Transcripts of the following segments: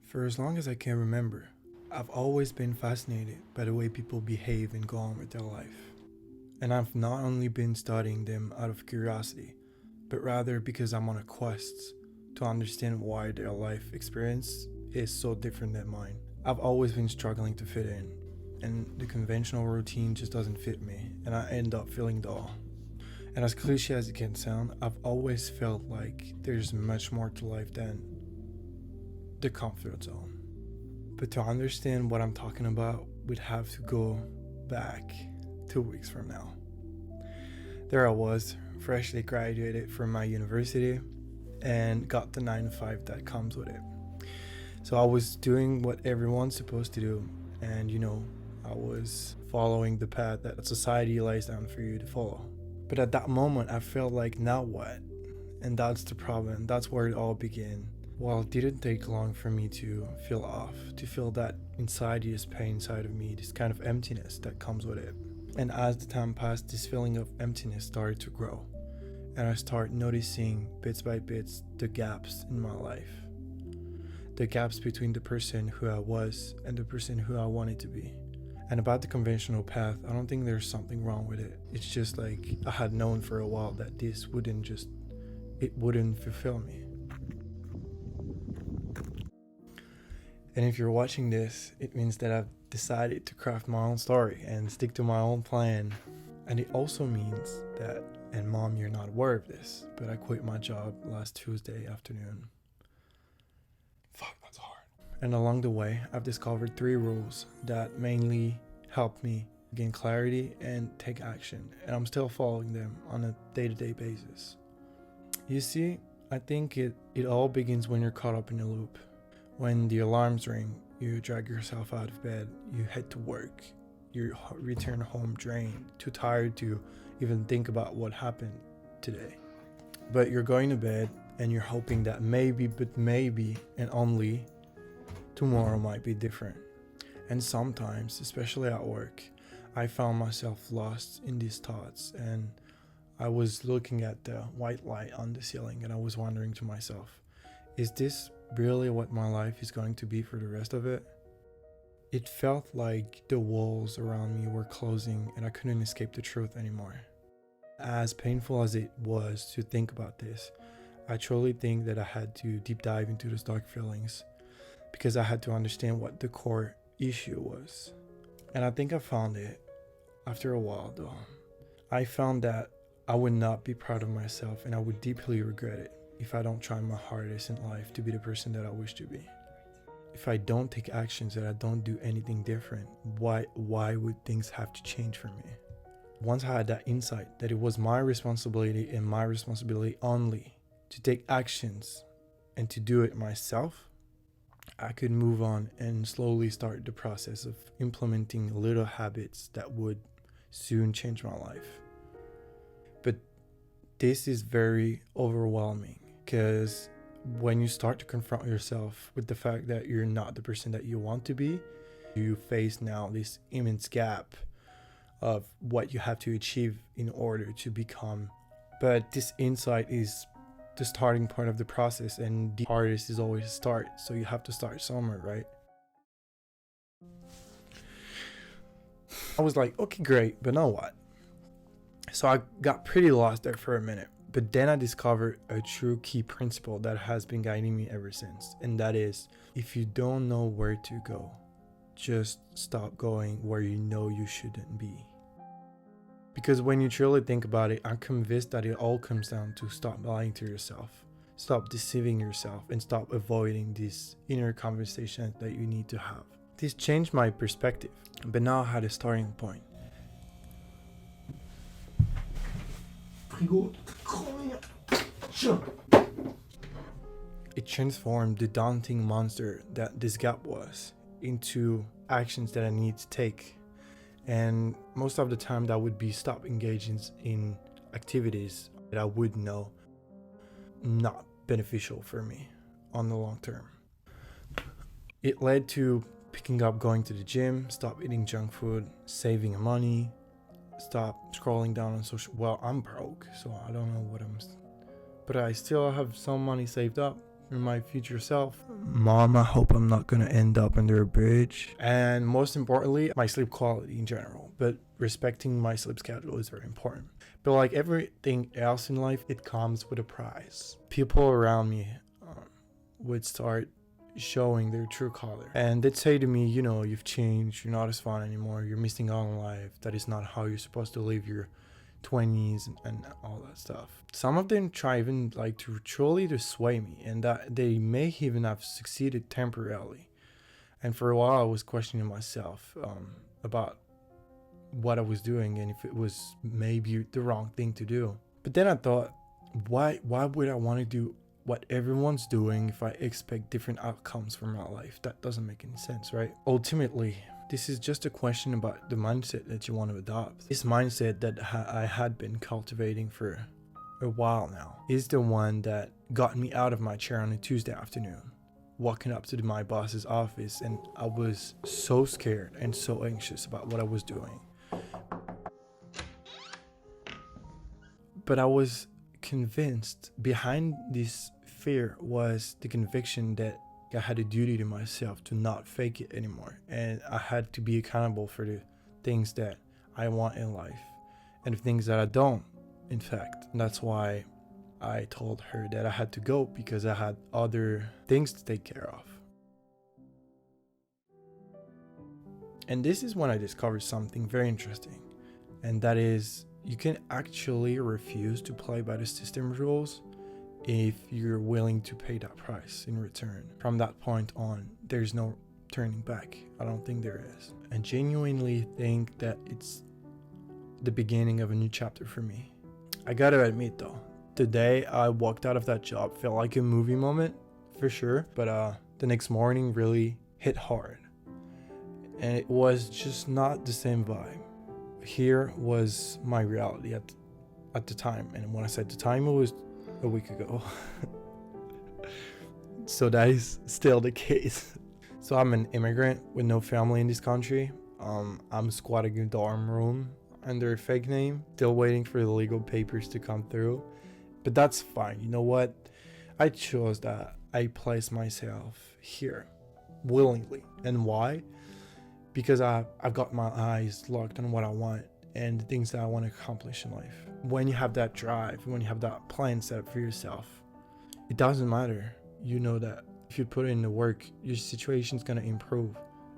For as long as I can remember, I've always been fascinated by the way people behave and go on with their life. And I've not only been studying them out of curiosity, but rather because I'm on a quest to understand why their life experience is so different than mine. I've always been struggling to fit in, and the conventional routine just doesn't fit me, and I end up feeling dull. And as cliche as it can sound, I've always felt like there's much more to life than the comfort zone. But to understand what I'm talking about, we'd have to go back 2 weeks from now. There I was, freshly graduated from my university and got the 9 to 5 that comes with it. So I was doing what everyone's supposed to do, and I was following the path that society lays down for you to follow. But at that moment, I felt like, now what? And that's the problem. That's where it all began. Well, it didn't take long for me to feel off, to feel that insidious pain inside of me, this kind of emptiness that comes with it. And as the time passed, this feeling of emptiness started to grow. And I started noticing bits by bits the gaps in my life. The gaps between the person who I was and the person who I wanted to be. And about the conventional path, I don't think there's something wrong with it. It's just like I had known for a while that this wouldn't fulfill me. And if you're watching this, it means that I've decided to craft my own story and stick to my own plan. And it also means that, and Mom, you're not aware of this, but I quit my job last Tuesday afternoon. Fuck, that's hard. And along the way, I've discovered 3 rules that mainly help me gain clarity and take action. And I'm still following them on a day-to-day basis. You see, I think it all begins when you're caught up in a loop. When the alarms ring, you drag yourself out of bed, you head to work, you return home drained, too tired to even think about what happened today. But you're going to bed and you're hoping that maybe and only tomorrow might be different. And sometimes, especially at work, I found myself lost in these thoughts, and I was looking at the white light on the ceiling and I was wondering to myself, is this really what my life is going to be for the rest of it? It felt like the walls around me were closing and I couldn't escape the truth anymore. As painful as it was to think about this, I truly think that I had to deep dive into those dark feelings because I had to understand what the core issue was. And I think I found it after a while though. I found that I would not be proud of myself and I would deeply regret it if I don't try my hardest in life to be the person that I wish to be. If I don't take actions, that I don't do anything different, why would things have to change for me? Once I had that insight that it was my responsibility and my responsibility only to take actions and to do it myself, I could move on and slowly start the process of implementing little habits that would soon change my life. But this is very overwhelming because when you start to confront yourself with the fact that you're not the person that you want to be, you face now this immense gap of what you have to achieve in order to become. But this insight is the starting point of the process, and the hardest is always to start. So you have to start somewhere, right? I was like, okay, great, but now what? So I got pretty lost there for a minute. But then I discovered a true key principle that has been guiding me ever since. And that is, if you don't know where to go, just stop going where you know you shouldn't be. Because when you truly think about it, I'm convinced that it all comes down to stop lying to yourself, stop deceiving yourself, and stop avoiding this inner conversation that you need to have. This changed my perspective, but now I had a starting point. It transformed the daunting monster that this gap was into actions that I need to take. And most of the time that would be stop engaging in activities that I would know not beneficial for me on the long term. It led to picking up going to the gym, stop eating junk food, saving money, stop scrolling down on I'm broke, so I don't know but I still have some money saved up, for my future self. Mom, I hope I'm not gonna end up under a bridge. And most importantly, my sleep quality in general. But respecting my sleep schedule is very important. But like everything else in life, it comes with a price. People around me would start showing their true color, and they'd say to me, you know, you've changed, you're not as fun anymore, you're missing out on life, that is not how you're supposed to live your 20s and all that stuff. Some of them try even like to truly to sway me, and that they may even have succeeded temporarily. And for a while I was questioning myself about what I was doing and if it was maybe the wrong thing to do. But then I thought, why would I want to do what everyone's doing if I expect different outcomes from my life? That doesn't make any sense, right? Ultimately, this is just a question about the mindset that you want to adopt. This mindset that I had been cultivating for a while now is the one that got me out of my chair on a Tuesday afternoon, walking up to my boss's office, and I was so scared and so anxious about what I was doing. But I was convinced behind this fear was the conviction that I had a duty to myself to not fake it anymore, and I had to be accountable for the things that I want in life and the things that I don't, in fact. And that's why I told her that I had to go, because I had other things to take care of. And this is when I discovered something very interesting, and that is you can actually refuse to play by the system rules if you're willing to pay that price in return. From that point on, there's no turning back. I don't think there is. I genuinely think that it's the beginning of a new chapter for me. I gotta admit though, the day I walked out of that job felt like a movie moment for sure, but the next morning really hit hard, and it was just not the same vibe. Here was my reality at the time, and when I said the time, it was a week ago. So that is still the case. So I'm an immigrant with no family in this country. I'm squatting in a dorm room under a fake name, still waiting for the legal papers to come through. But that's fine. You know what? I chose that. I placed myself here willingly. And why? Because I've got my eyes locked on what I want and the things that I want to accomplish in life. When you have that drive, when you have that plan set up for yourself, it doesn't matter. You know that if you put in the work, your situation's gonna improve,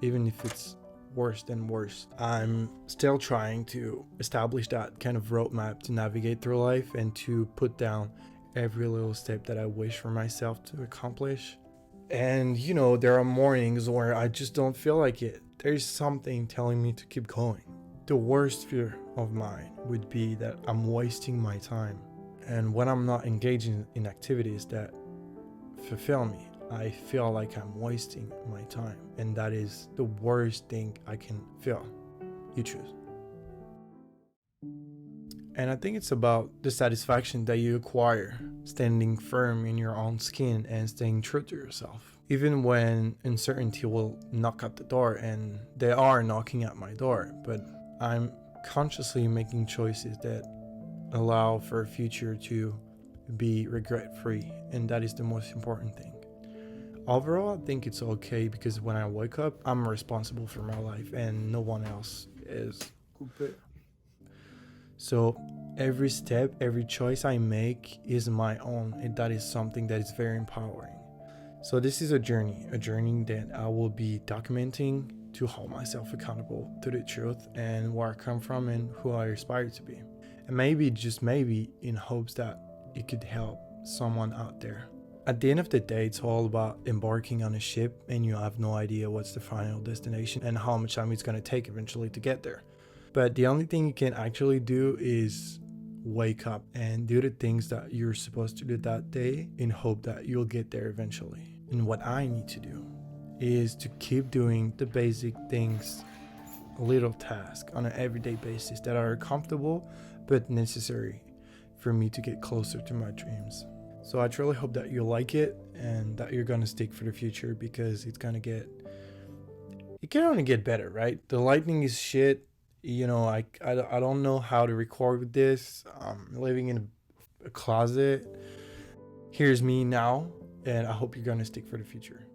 even if it's worse than worse. I'm still trying to establish that kind of roadmap to navigate through life and to put down every little step that I wish for myself to accomplish. And you know, there are mornings where I just don't feel like it. There's something telling me to keep going. The worst fear of mine would be that I'm wasting my time. And when I'm not engaging in activities that fulfill me, I feel like I'm wasting my time. And that is the worst thing I can feel. You choose. And I think it's about the satisfaction that you acquire standing firm in your own skin and staying true to yourself. Even when uncertainty will knock at the door, and they are knocking at my door, but I'm consciously making choices that allow for a future to be regret-free, and that is the most important thing. Overall, I think it's okay, because when I wake up, I'm responsible for my life and no one else is. So every step, every choice I make is my own, and that is something that is very empowering. So this is a journey that I will be documenting to hold myself accountable to the truth and where I come from and who I aspire to be. And maybe, just maybe, in hopes that it could help someone out there. At the end of the day, it's all about embarking on a ship, and you have no idea what's the final destination and how much time it's going to take eventually to get there. But the only thing you can actually do is wake up and do the things that you're supposed to do that day in hope that you'll get there eventually. And what I need to do is to keep doing the basic things, little tasks on an everyday basis that are comfortable but necessary for me to get closer to my dreams. So I truly hope that you like it and that you're gonna stick for the future, because it can only get better, right? The lightning is shit. You know, I don't know how to record with this. I'm living in a closet. Here's me now And I hope you're going to stick for the future.